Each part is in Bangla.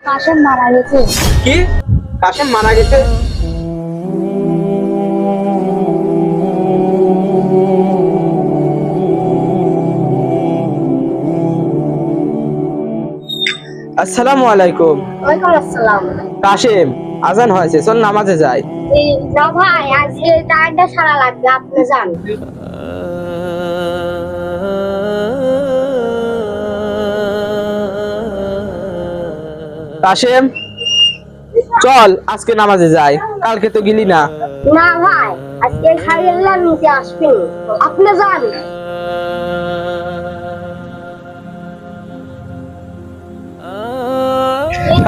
কাশেম মারা গেছে। কি? কাশেম মারা গেছে? আসসালামু আলাইকুম। ওয়ালাইকুম আসসালাম। কাশেম, আজান হয়েছে, চল নামাজে যাই। না ভাই, আজকে টাইমটা সারা লাগবে, আপনি যান। কাশেম, চল আজকে নামাজে যাই, কালকে তো গেলি না। না ভাই, আজকে খাইল্লা নিতে আসবেন, আপনি যান।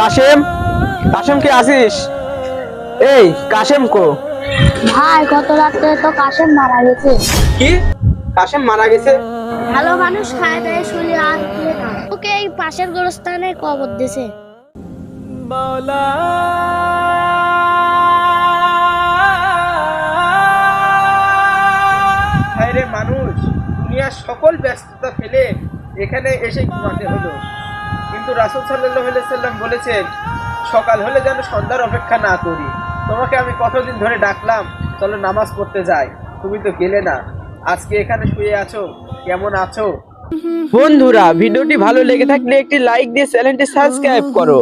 কাশেম, কাশেম কে আসিস? এই কাশেম কো? ভাই, গত রাতে তো কাশেম মারা গেছে। কি? কাশেম মারা গেছে? ভালো মানুষ খায় দেয় শুনে আর দিয়ে না, ওকে এই পাশের গোরস্থানে কবর দিছে। হায়রে মানুষ, দুনিয়ার সকল ব্যস্ততা ফেলে এখানে এসে ঘুমাতে হলো। কিন্তু রাসূল সাল্লাল্লাহু আলাইহি সাল্লাম বলেছেন, সকাল হলে যেন সন্ধ্যার অপেক্ষা না করি। তোমাকে আমি কতদিন ধরে ডাকলাম, চলো নামাজ পড়তে যাই, তুমি তো গেলে না। আজকে এখানে শুয়ে আছো, কেমন আছো? বন্ধুরা, ভিডিওটি ভালো লেগে থাকলে একটি লাইক দিয়ে চ্যানেলটি সাবস্ক্রাইব করো।